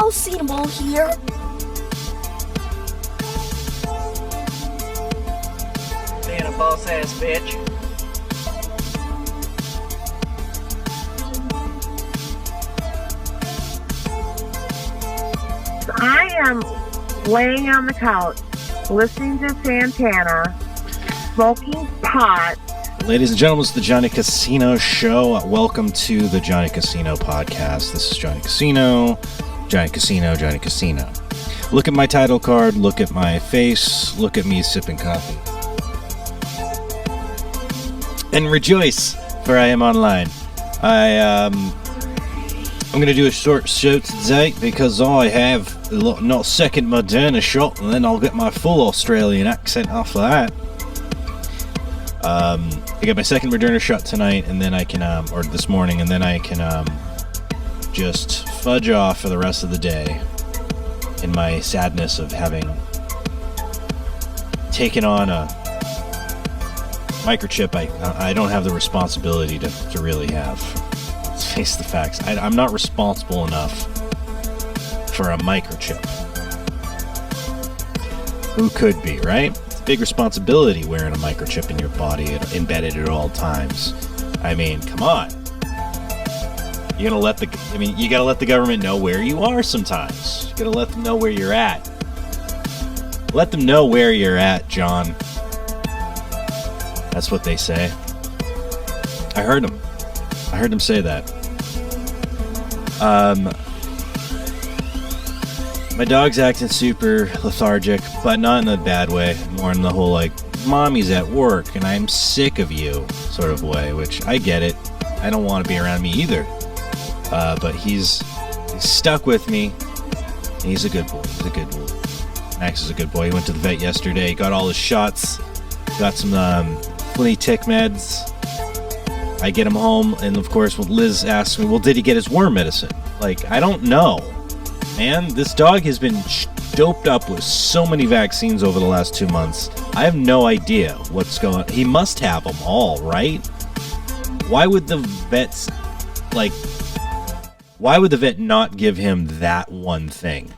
proceedable here. Being a boss-ass bitch. I am laying on the couch, listening to Santana, smoking pot. Ladies and gentlemen, it's the Johnny Casino Show. Welcome to the Johnny Casino Podcast. This is Johnny Casino, Johnny Casino, Johnny Casino. Look at my title card, look at my face, look at me sipping coffee. And rejoice, for I am online. I'm going to do a short show today because I have not second Moderna shot, and then I'll get my full Australian accent after that. I got my second Moderna shot tonight, and then I can, or this morning, and then I can just fudge off for the rest of the day in my sadness of having taken on a microchip I don't have the responsibility to really have. Let's face the facts. I'm not responsible enough for a microchip. Who could be, right? Big responsibility wearing a microchip in your body embedded at all times. I mean, come on. You gotta let the government know where you are sometimes. You gotta let them know where you're at. Let them know where you're at, John. That's what they say. I heard them say that. My dog's acting super lethargic, but not in a bad way. More in the whole, like, mommy's at work and I'm sick of you sort of way, which I get it. I don't want to be around me either. But he's stuck with me. He's a good boy. He's a good boy. Max is a good boy. He went to the vet yesterday, got all his shots, got some plenty tick meds. I get him home, and of course, Liz asks me, well, did he get his worm medicine? Like, I don't know. Man, this dog has been doped up with so many vaccines over the last 2 months. I have no idea what's going on. He must have them all, right? Why would the vet not give him that one thing?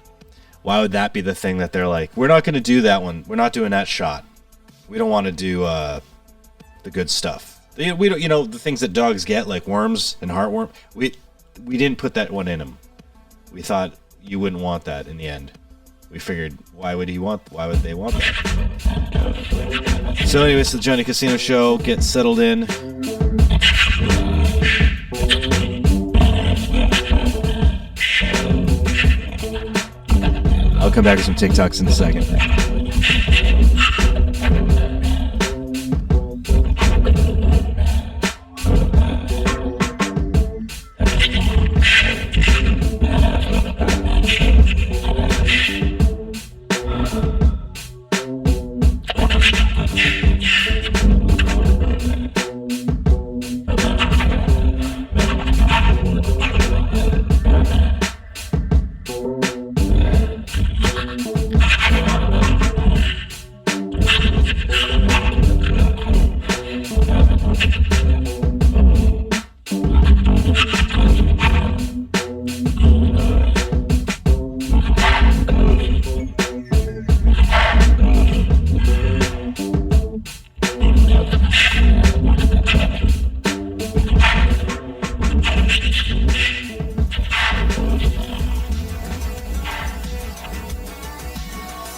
Why would that be the thing that they're like, we're not going to do that one. We're not doing that shot. We don't want to do the good stuff. We don't, the things that dogs get, like worms and heartworm. We didn't put that one in him. We thought you wouldn't want that in the end. We figured, why would they want that? So anyways, the Johnny Casino Show. Get settled in. I'll come back with some TikToks in a second.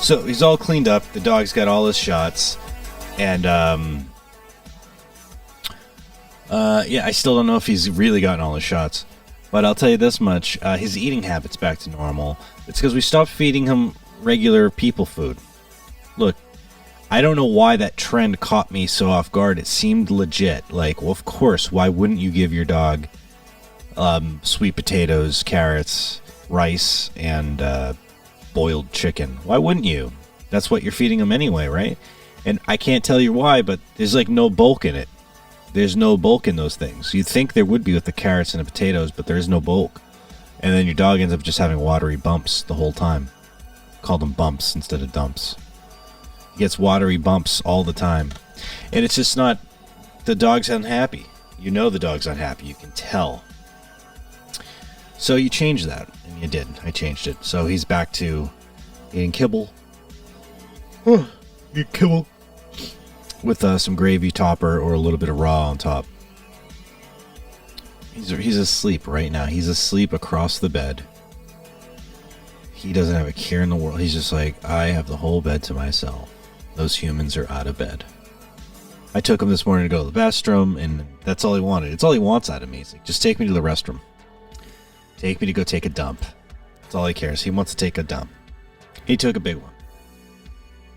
So he's all cleaned up. The dog's got all his shots, and I still don't know if he's really gotten all his shots. But I'll tell you this much: his eating habits back to normal. It's because we stopped feeding him regular people food. Look, I don't know why that trend caught me so off guard. It seemed legit. Like, well, of course, why wouldn't you give your dog sweet potatoes, carrots, rice, and boiled chicken? Why wouldn't you? That's what you're feeding them anyway, right? And I can't tell you why, but there's like no bulk in it. There's no bulk in those things. You'd think there would be with the carrots and the potatoes, but there is no bulk. And then your dog ends up just having watery bumps the whole time. Call them bumps instead of dumps. He gets watery bumps all the time. And it's just not... The dog's unhappy. You know the dog's unhappy. You can tell. So you changed that, and you did. I changed it. So he's back to eating kibble. Eat kibble. With some gravy topper or a little bit of raw on top. He's asleep right now. He's asleep across the bed. He doesn't have a care in the world. He's just like, I have the whole bed to myself. Those humans are out of bed. I took him this morning to go to the bathroom, and that's all he wanted. It's all he wants out of me. He's like, just take me to the restroom. Take me to go take a dump. That's all he cares. He wants to take a dump. He took a big one.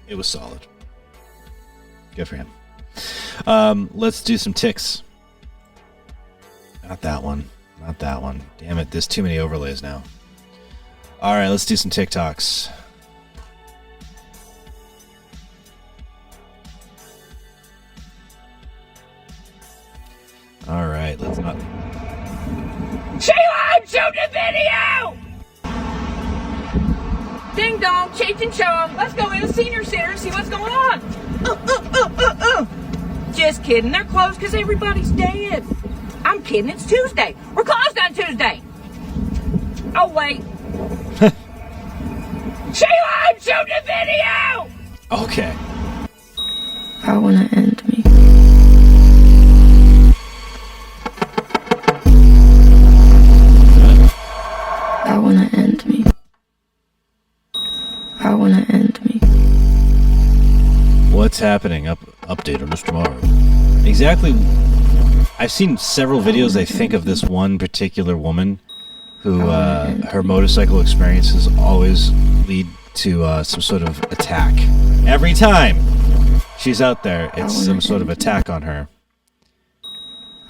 It was solid. Good for him. Let's do some ticks. Not that one. Not that one. Damn it, there's too many overlays now. Alright, let's do some TikToks. Alright, let's not... Sheila, I'm shooting a video! Ding dong, Cheech and Chong, let's go in the senior center and see what's going on. Just kidding, they're closed because everybody's dead. I'm kidding, it's Tuesday. We're closed on Tuesday. Oh, wait. Sheila, I'm shooting a video! Okay. I wanna end me. I wanna end me. I wanna end me. What's happening? Update on this tomorrow. Exactly. I've seen several videos, I think, of this one particular woman who her motorcycle experiences always lead to some sort of attack. Every time she's out there, it's some sort of attack on her.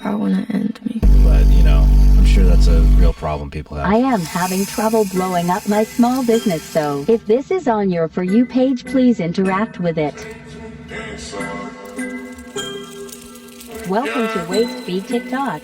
I wanna end me. But, you know, I'm sure that's a real problem people have. I am having trouble blowing up my small business, so if this is on your For You page, please interact with it. Welcome to Waste Feed TikTok.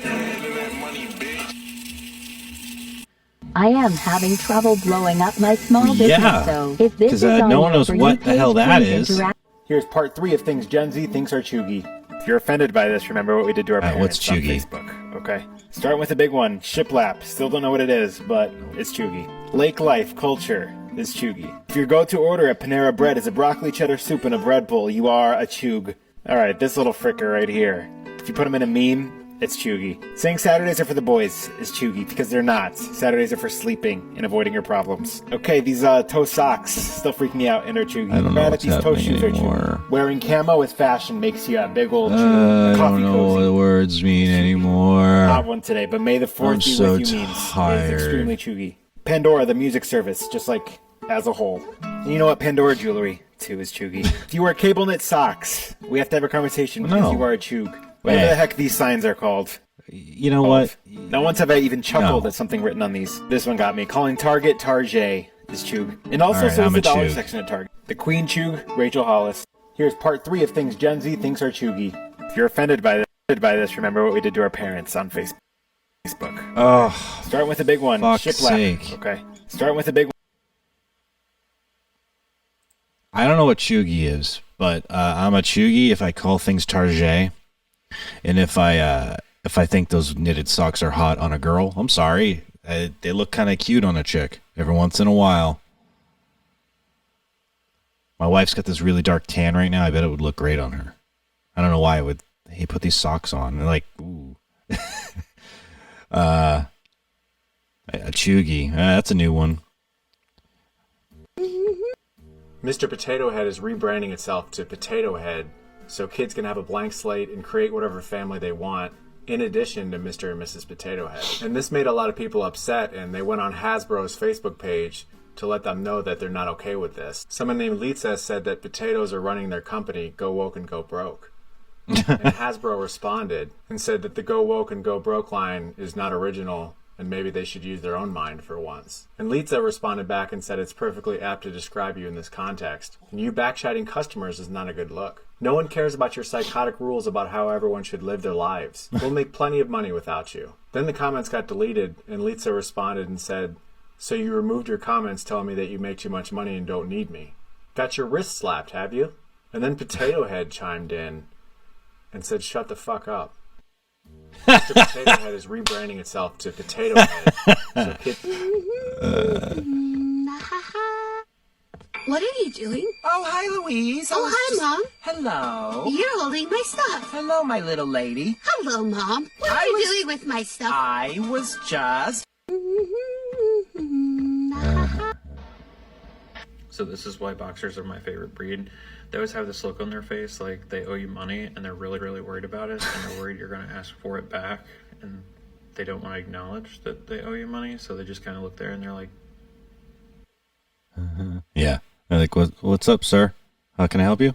I am having trouble blowing up my small business, so if this is on no one your knows For what You the page, hell that please is. interact. Here's part 3 of things Gen Z thinks are chuggy. If you're offended by this, remember what we did to our parents what's on chuggy? Facebook, okay? Starting with the big one, shiplap. Still don't know what it is, but it's chuggy. Lake life culture is chuggy. If your go-to order at Panera Bread is a broccoli cheddar soup and a bread bowl, you are a chug. Alright, this little fricker right here. If you put him in a meme, it's chuggy. Saying Saturdays are for the boys is chuggy, because they're not. Saturdays are for sleeping and avoiding your problems. Okay, these toe socks still freak me out and are chuggy. I don't know what's these toe happening shoes anymore. are chuggy. Wearing camo as fashion makes you a big old I chug. don't know what the words mean anymore. Not one today, but May the 4th I'm be so with you means tired. is extremely chuggy. Pandora, the music service, just like as a whole. And you know what? Pandora jewelry, too, is chuggy. If you wear cable knit socks, we have to have a conversation because No. you are a chug. Whatever the heck these signs are called. You know what? Not once have I even chuckled No. at something written on these. This one got me. Calling Target Tarjay is chug. And also Alright, so is I'm the a dollar chug. section at Target. The Queen chug, Rachel Hollis. Here's part 3 of things Gen Z thinks are chuggy. If you're offended by this, remember what we did to our parents on Facebook. Oh, Starting with the big one. Fuck's Shiplap. sake. Okay. Starting with the big one. I don't know what chuggy is, but I'm a chuggy if I call things Tarjay, and if I think those knitted socks are hot on a girl. I'm sorry, they look kind of cute on a chick every once in a while. My wife's got this really dark tan right now. I bet it would look great on her. I don't know why he put these socks on. They're like, ooh. A chuggy. That's a new one. Mr. Potato Head is rebranding itself to Potato Head so kids can have a blank slate and create whatever family they want, in addition to Mr. and Mrs. Potato Head. And this made a lot of people upset, and they went on Hasbro's Facebook page to let them know that they're not okay with this. Someone named Litsa said that potatoes are running their company, Go Woke and Go Broke. And Hasbro responded and said that the Go Woke and Go Broke line is not original, and maybe they should use their own mind for once. And Litsa responded back and said it's perfectly apt to describe you in this context. And you backchatting customers is not a good look. No one cares about your psychotic rules about how everyone should live their lives. We'll make plenty of money without you. Then the comments got deleted, and Litsa responded and said, so you removed your comments telling me that you make too much money and don't need me. Got your wrist slapped, have you? And then Potato Head chimed in and said, shut the fuck up. Mr. Potato Head is rebranding itself to Potato Head. So kids. What are you doing? Oh, hi, Louise. Oh, hi, Mom. Hello. You're holding my stuff. Hello, my little lady. Hello, Mom. What are you doing with my stuff? I was just... So this is why boxers are my favorite breed. They always have this look on their face like they owe you money and they're really, really worried about it, and they're worried you're going to ask for it back, and they don't want to acknowledge that they owe you money, so they just kind of look there and they're like... Yeah. They're like, what's up, sir? How can I help you?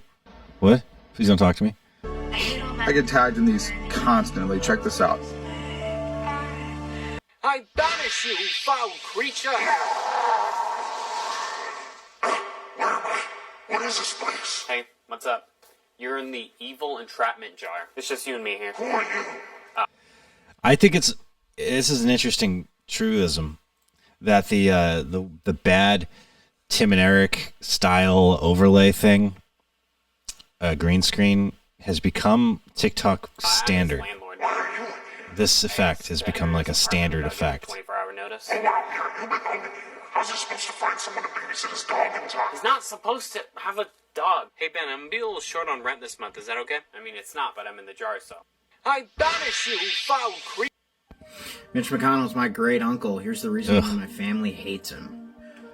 What? Please don't talk to me. I get tagged in these constantly. Check this out. I banish you, foul creature! What is this place? Hey, what's up? You're in the evil entrapment jar. It's just you and me here. Who are you? I think this is an interesting truism that the bad Tim and Eric style overlay thing, green screen, has become TikTok standard. This effect has become like a standard effect. 24-hour notice. Oh, wow, you've been home. How's he supposed to find someone to babysit his dog in time? He's not supposed to have a dog. Hey, Ben, I'm gonna be a little short on rent this month. Is that okay? I mean, it's not, but I'm in the jar, so. I banish you, foul creature! Mitch McConnell's my great uncle. Here's the reason why my family hates him.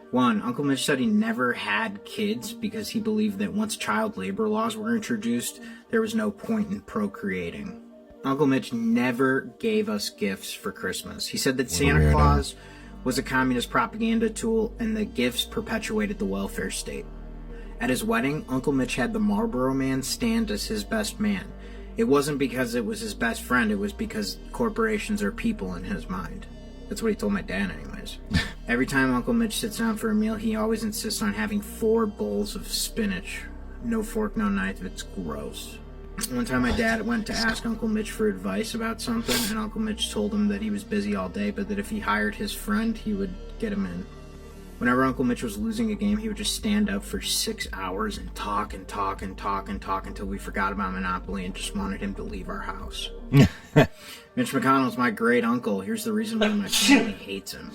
1, Uncle Mitch said he never had kids because he believed that once child labor laws were introduced, there was no point in procreating. Uncle Mitch never gave us gifts for Christmas. He said that Santa Claus was a communist propaganda tool and the gifts perpetuated the welfare state. At his wedding, Uncle Mitch had the Marlboro Man stand as his best man. It wasn't because it was his best friend, it was because corporations are people in his mind. That's what he told my dad anyways. Every time Uncle Mitch sits down for a meal, he always insists on having 4 bowls of spinach. No fork, no knife, it's gross. One time my dad went to ask Uncle Mitch for advice about something, and Uncle Mitch told him that he was busy all day, but that if he hired his friend, he would get him in. Whenever Uncle Mitch was losing a game, he would just stand up for 6 hours and talk and talk and talk and talk until we forgot about Monopoly and just wanted him to leave our house. Mitch McConnell's my great uncle. Here's the reason why my family hates him.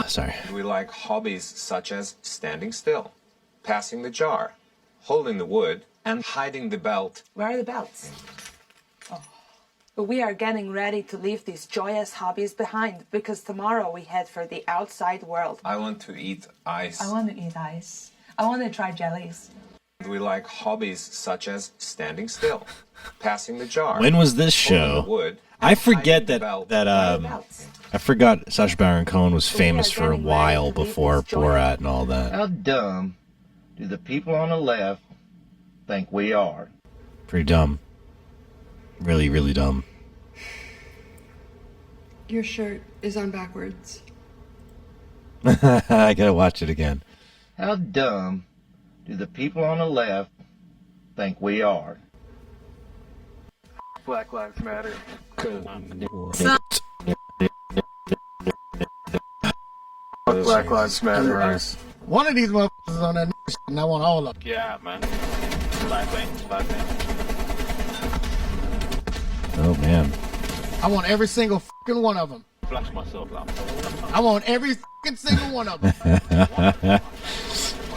Sorry. We like hobbies such as standing still, passing the jar, holding the wood, and hiding the belt. Where are the belts? Oh. But we are getting ready to leave these joyous hobbies behind because tomorrow we head for the outside world. I want to eat ice. I want to eat ice. I want to try jellies. We like hobbies such as standing still, passing the jar. When was this show? Wood, I forget I forgot Sacha Baron Cohen was famous for a while before Borat and all that. How dumb do the people on the left think we are? Pretty dumb. Really, really dumb. Your shirt is on backwards. I gotta watch it again. How dumb do the people on the left think we are? Black Lives Matter. Black Lives Matter. One of these motherfuckers is on that shit, and I want all of them. Yeah, man. Black things. Oh, man. I want every single fucking one of them. Flash myself out. I want every fucking single one of them.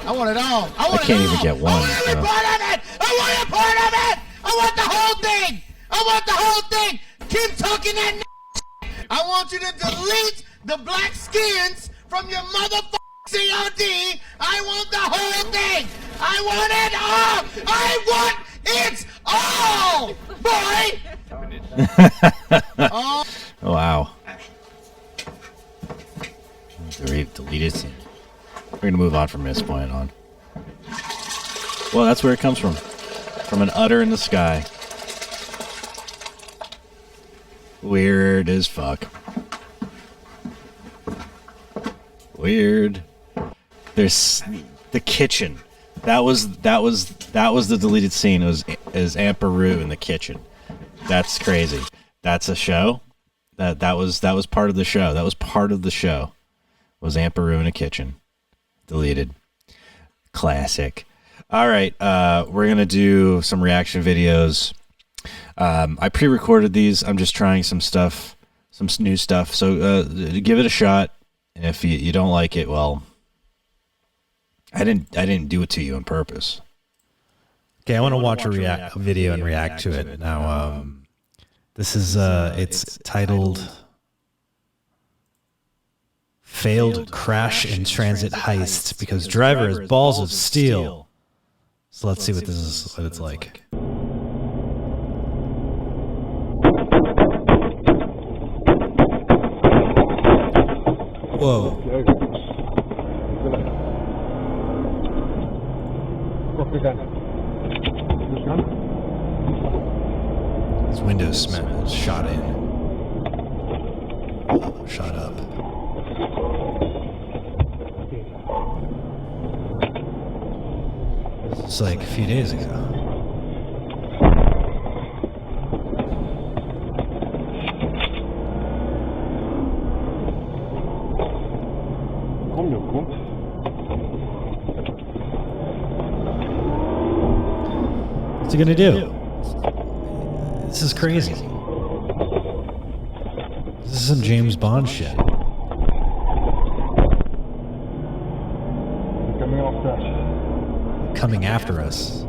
I want it all. I can't even get one. I want every part of it. I want a part of it. I want the whole thing. I want the whole thing. Keep talking that shit. I want you to delete the black skins from your motherfucking COD. I want the whole thing. I want it all. I want it all, boy. Oh. Wow. Delete it. We're gonna move on from this point on. Well, that's where it comes from an udder in the sky. Weird as fuck. Weird. There's the kitchen. That was the deleted scene. It was Aunt Beru in the kitchen. That's crazy. That's a show. That was part of the show. That was part of the show. Was Aunt Beru in a kitchen. Deleted. Classic. All right, we're gonna do some reaction videos. I pre-recorded these. I'm just trying some stuff, some new stuff. So give it a shot. And if you don't like it, well, I didn't do it to you on purpose. Okay, I want to watch a video and react to it. Now, this is, it's titled Failed Crash in Transit Heist because driver has balls of steel. So let's see what it's like. Whoa. His windows shot in. Shot up. It's like a few days ago. What's he gonna do? This is crazy. This is some James Bond shit. Coming after us.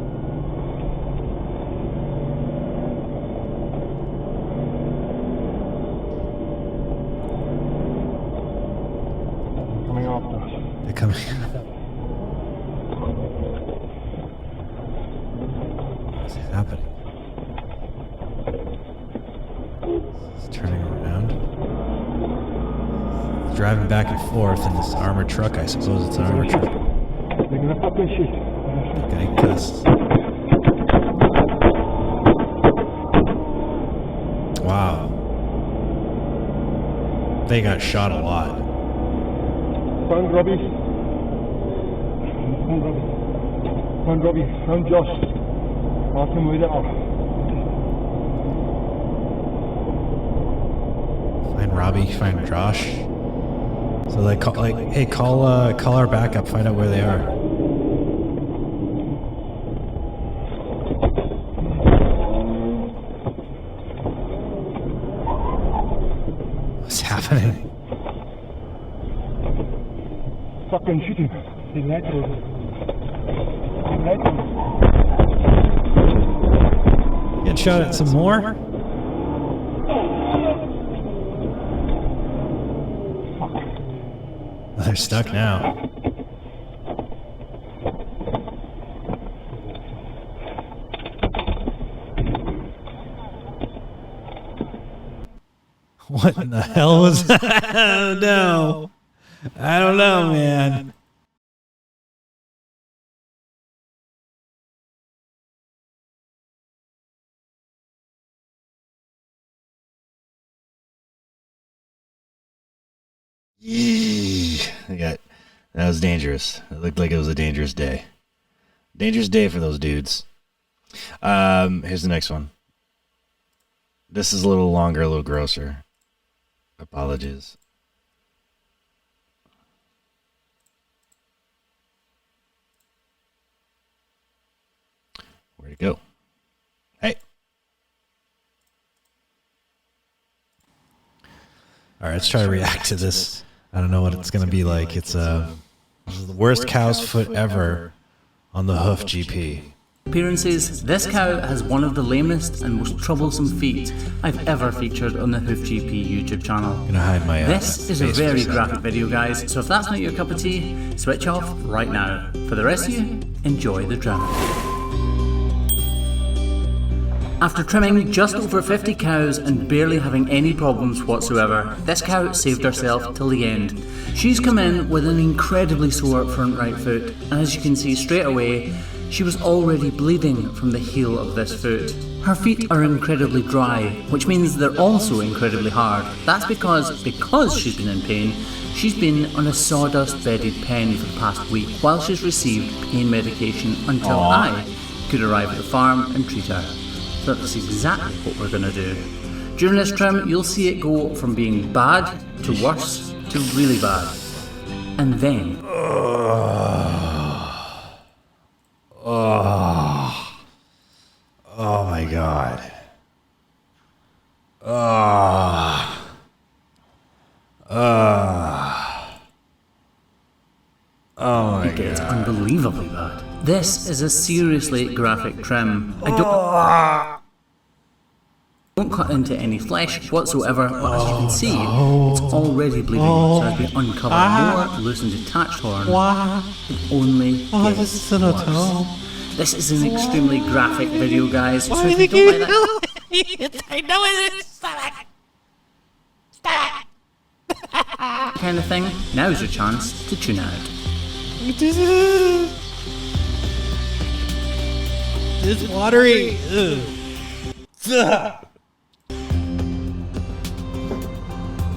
They're coming. What's happening? It's turning around. It's driving back and forth in this armored truck. I suppose it's an armored truck. Getting cussed. Wow. They got shot a lot. Found Robbie. Found Robbie. Found Josh. Mark him with it off. Find Robbie. Find Josh. So they call, hey, call our backup. Find out where they are. What's happening? Fucking shoot him. Get shot at some more? They're stuck now. What in the hell was that? I don't know. I don't know, man. That was dangerous. It looked like it was a dangerous day. Dangerous day for those dudes. Here's the next one. This is a little longer, a little grosser. Apologies. Where'd it go? Hey. All right, let's try to react to this. I don't know what it's going to be like. It's the worst cow's foot ever on the hoof GP. Appearances, this cow has one of the lamest and most troublesome feet I've ever featured on the Hoof GP YouTube channel. I'm gonna hide my This is a very graphic video, guys, so if that's not your cup of tea, switch off right now. For the rest of you, enjoy the drama. After trimming just over 50 cows and barely having any problems whatsoever, this cow saved herself till the end. She's come in with an incredibly sore front right foot, and as you can see straight away, she was already bleeding from the heel of this foot. Her feet are incredibly dry, which means they're also incredibly hard. That's because she's been in pain, she's been on a sawdust-bedded pen for the past week while she's received pain medication until I could arrive at the farm and treat her. So that's exactly what we're going to do. During this trim, you'll see it go from being bad to worse to really bad. And then... Oh my God. Oh my It gets God. unbelievably bad. This is a seriously graphic trim. I don't cut into any flesh whatsoever, but as you can see, it's already bleeding. So as we uncover more loose and detached horn, it only gets worse. This is an extremely graphic video, guys. So if you don't like that I know it is. Stop it. Stop it. kind of thing, now's your chance to tune out. It's watery.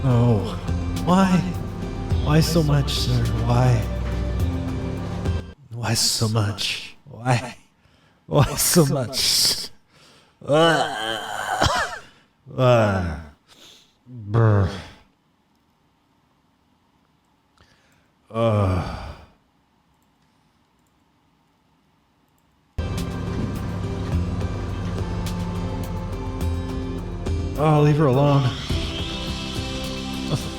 Oh, why? Why so much, sir? Why? Why so much? Why? Why so much? Brr. Oh, leave her alone.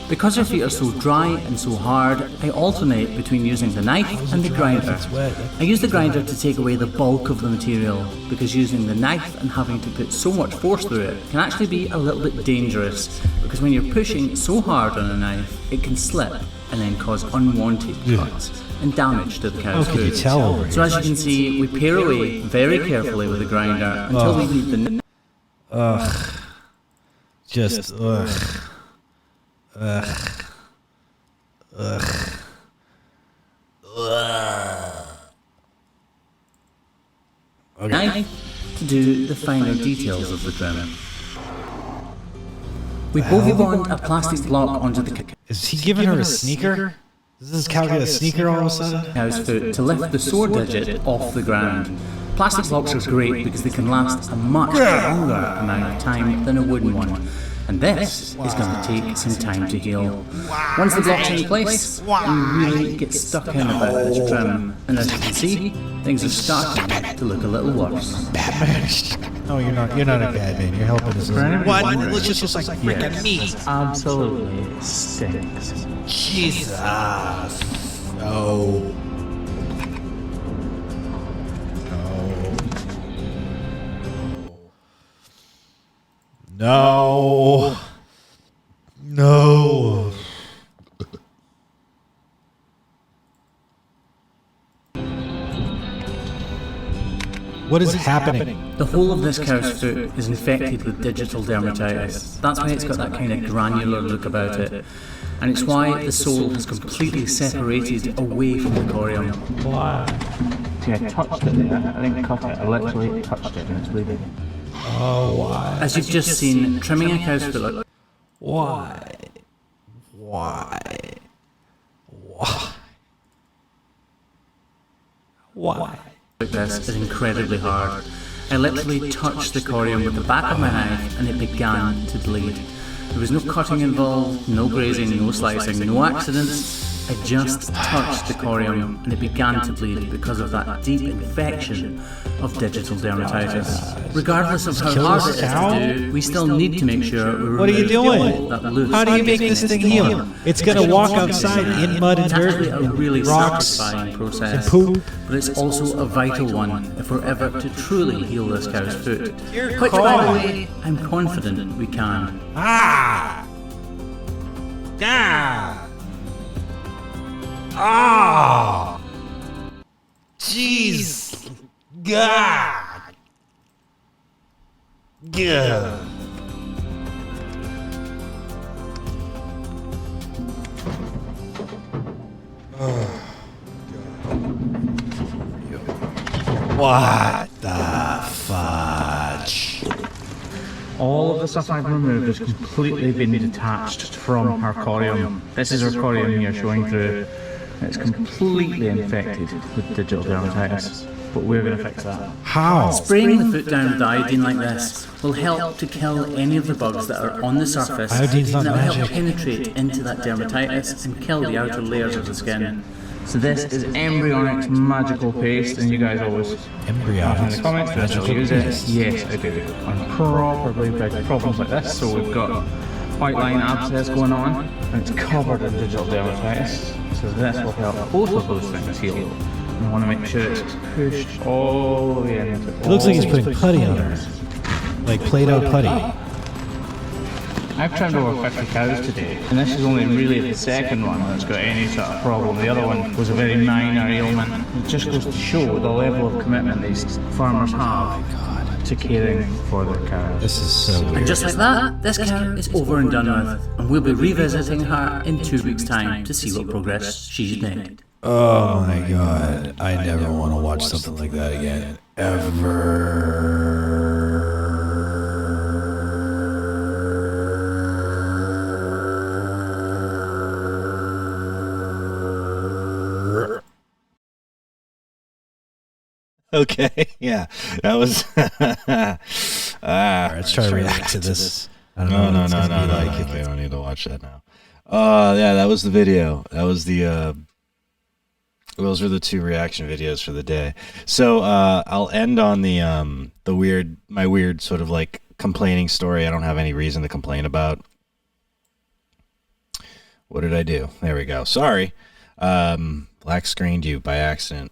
Because her feet are so dry and so hard, I alternate between using the knife and the grinder. I use the grinder to take away the bulk of the material, because using the knife and having to put so much force through it can actually be a little bit dangerous, because when you're pushing so hard on a knife, it can slip and then cause unwanted cuts and damage to the cow's How could you food. tell over So here? as you can see, we pare away very carefully with the grinder until we leave the... Ugh. Just, ugh. Ugh. Ugh. Okay. Knife to do the finer details of the trim. We both bond a plastic block onto the Is he giving her a sneaker? Does this cow get a sneaker all of a sudden? cow's foot to lift the sore digit off the ground. Plastic blocks are great because they can last a much longer amount of time than a wooden one. And this is going to take some time to heal. Once the block's in place, we really get stuck in about this trim. And as you can see, things are starting to look a little worse. No, you're not. You're not a bad man. You're helping us. What? It looks just like freaking meat. Absolutely stinks. Jesus. No. No. No. What is happening? The whole of this cow's foot is infected with digital dermatitis. That's why it's got that kind of granular look about it. And it's why the sole has completely separated away from the corium. Why? See, I touched it there. I didn't cut it. I literally touched it and it's bleeding. Oh, why? As you've just seen, trimming a cow's foot like... Why? Why? Why? Why? Like this is incredibly hard. I literally touched the corium with the back of my knife and it began to bleed. There was no cutting involved, no grazing, no slicing, no accidents. I just touched the corium and it began to bleed because of that deep infection of digital dermatitis. Regardless of how hard it is to do, we still need to make sure we What are you doing? that loose. How do you make this thing heal? It's gonna walk outside in mud and It's dirt, actually a really rocks, satisfying and process, poop. but it's also a vital one if we're ever to truly heal this cow's foot. Dear Which, by God. the way, I'm confident we can. Ah! Ah! Ah! Jeez! God! Yeah. What the fudge? All of the stuff I've removed has completely been detached from her corium. This is her corium here showing through. It's completely infected with digital dermatitis. But we're going to fix that. How? Spraying the foot down with iodine like this will help to kill any of the bugs that are on the surface. Iodine's not and it'll help magic. penetrate into that dermatitis and kill the outer layers of the skin. So this is Embryonics Magical Paste, and you guys always Embryonics in the comments, do I still use it? Paste. Yes, I do. On properly big problems like this. So we've got white line abscess going on, and it's covered in digital dermatitis. So this will help both of those things heal. And I want to make sure it's pushed all the way into It looks like he's putting putty on her. Like Play-Doh putty. I've trimmed over 50 cows today, and this is only really the second one that's got any sort of problem. The other one was a very minor ailment. It just goes to show the level of commitment these farmers have to caring for their cows. This is so weird. And just like that, this cow is over and done with, and we'll be revisiting her in 2 weeks' time to see what progress she's made. Oh my god. I never want to watch something like that again. Ever. Okay, yeah, that was. Let's try to react to this. I don't know No, what it's gonna be like. I don't need to watch that now. Yeah, that was the video. That was the. Those are the 2 reaction videos for the day. So I'll end on my weird sort of like complaining story. I don't have any reason to complain about. What did I do? There we go. Sorry, black screened you by accident.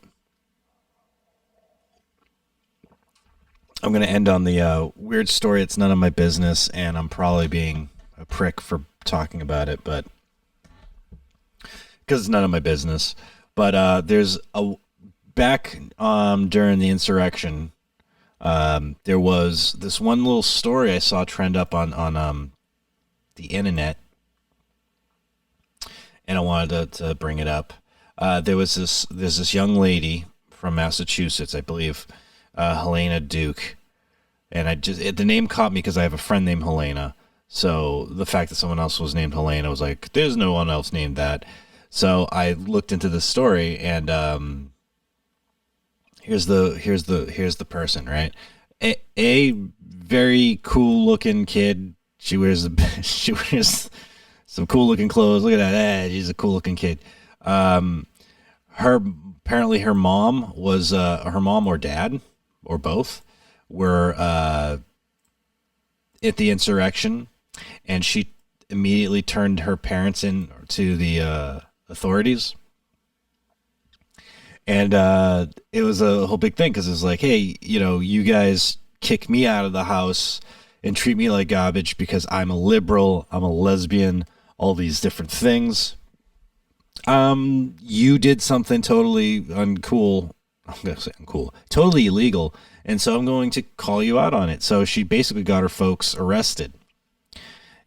I'm going to end on the weird story. It's none of my business, and I'm probably being a prick for talking about it, but because it's none of my business. But there's back during the insurrection, there was this one little story I saw trend up on the internet, and I wanted to bring it up. There's this young lady from Massachusetts, I believe. Helena Duke, and the name caught me because I have a friend named Helena. So the fact that someone else was named Helena was like, there's no one else named that. So I looked into this story, and here's the person, right? A very cool looking kid. She wears some cool looking clothes. Look at that. She's a cool looking kid. Apparently her mom was her mom or dad, or both, were at the insurrection, and she immediately turned her parents in to the authorities. And it was a whole big thing because it was like, hey, you guys kick me out of the house and treat me like garbage because I'm a liberal, I'm a lesbian, all these different things. You did something totally uncool. I'm going to say uncool, totally illegal. And so I'm going to call you out on it. So she basically got her folks arrested.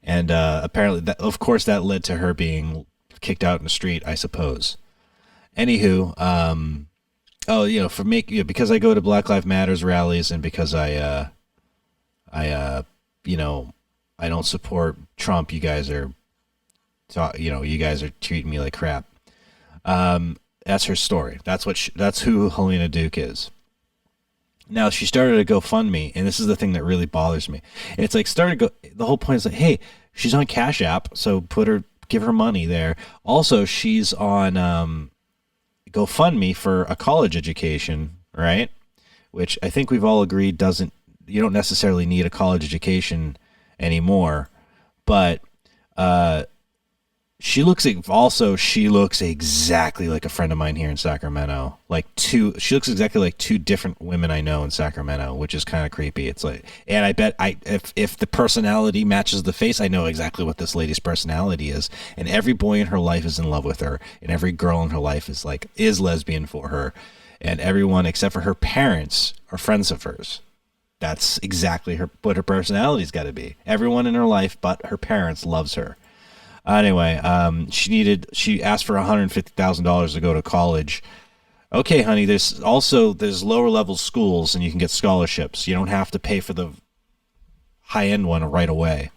And apparently, of course, that led to her being kicked out in the street, I suppose. Anywho, because I go to Black Lives Matters rallies, and because I don't support Trump, you guys are treating me like crap. That's her story. That's who Helena Duke is. Now, she started a GoFundMe, and this is the thing that really bothers me. And it's like the whole point is like, hey, she's on Cash App, so give her money there. Also, she's on GoFundMe for a college education, right? Which I think we've all agreed you don't necessarily need a college education anymore. But she looks exactly like a friend of mine here in Sacramento. She looks exactly like 2 different women I know in Sacramento, which is kind of creepy. It's like, and I bet if the personality matches the face, I know exactly what this lady's personality is. And every boy in her life is in love with her, and every girl in her life is lesbian for her, and everyone except for her parents are friends of hers. That's exactly what her personality's got to be. Everyone in her life but her parents loves her. Anyway, she asked for $150,000 to go to college. Okay, honey, there's lower level schools and you can get scholarships. You don't have to pay for the high end one right away.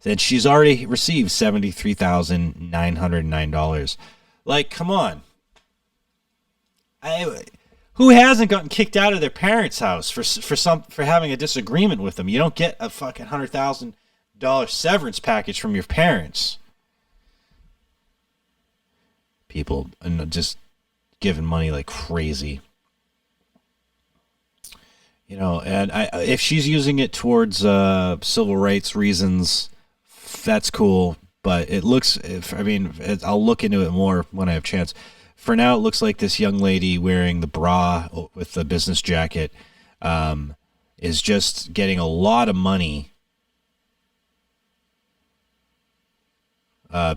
And she's already received $73,909. Like, come on. Who hasn't gotten kicked out of their parents' house for having a disagreement with them? You don't get a fucking $100,000 severance package from your parents. People, and just giving money like crazy. You know, and if she's using it towards civil rights reasons, that's cool. But it looks, I'll look into it more when I have a chance. For now, it looks like this young lady wearing the bra with the business jacket is just getting a lot of money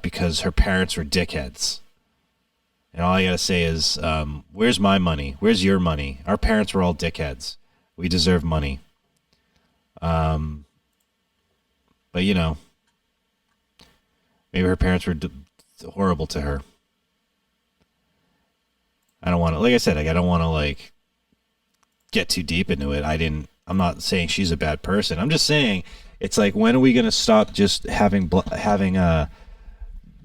because her parents were dickheads. And all I gotta say is, where's my money? Where's your money? Our parents were all dickheads. We deserve money. But you know, maybe her parents were horrible to her. I don't want to, like I said, I don't want to like get too deep into it. I'm not saying she's a bad person. I'm just saying it's like, when are we going to stop just having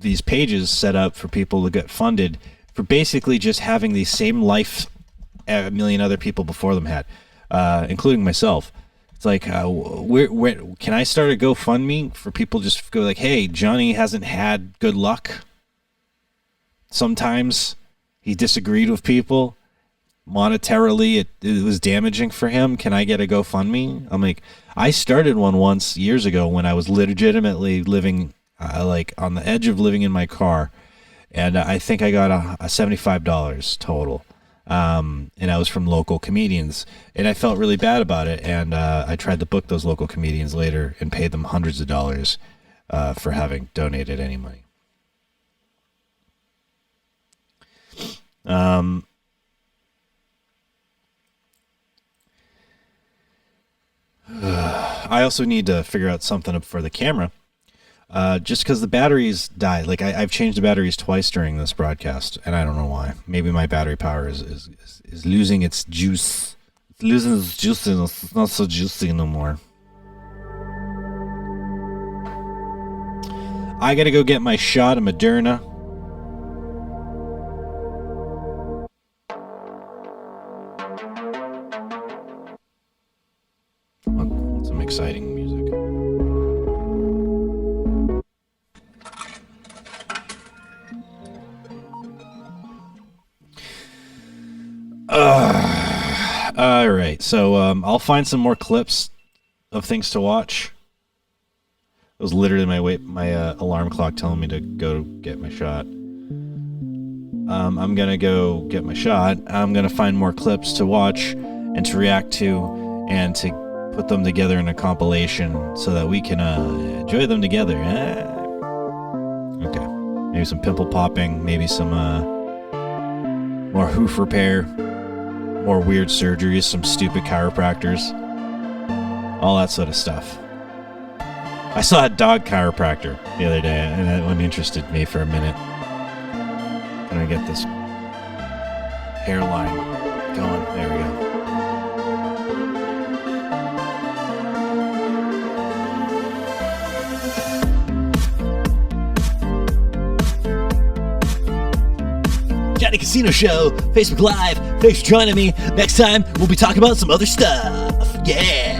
these pages set up for people to get funded for basically just having the same life a million other people before them had, including myself. It's like, where can I start a GoFundMe for people just go like, hey, Johnny hasn't had good luck. Sometimes he disagreed with people. Monetarily, it was damaging for him. Can I get a GoFundMe? I'm like, I started one once years ago when I was legitimately living like on the edge of living in my car. And I think I got a $75 total. And I was from local comedians, and I felt really bad about it. And I tried to book those local comedians later and paid them hundreds of dollars for having donated any money. I also need to figure out something for the camera. Just because the batteries died. Like I've changed the batteries twice during this broadcast, and I don't know why. Maybe my battery power is losing its juice. It's losing its juiciness. It's not so juicy no more. I gotta go get my shot of Moderna. Some exciting music. All right, so I'll find some more clips of things to watch. It was literally my alarm clock telling me to go get my shot. I'm gonna go get my shot. I'm gonna find more clips to watch and to react to, and to put them together in a compilation so that we can enjoy them together. Okay, maybe some pimple popping, maybe some more hoof repair, more weird surgeries, some stupid chiropractors, all that sort of stuff. I saw a dog chiropractor the other day, and that one interested me for a minute. Gonna get this hairline going. There we go. Johnny Casino Show, Facebook Live. Thanks for joining me. Next time, we'll be talking about some other stuff. Yeah.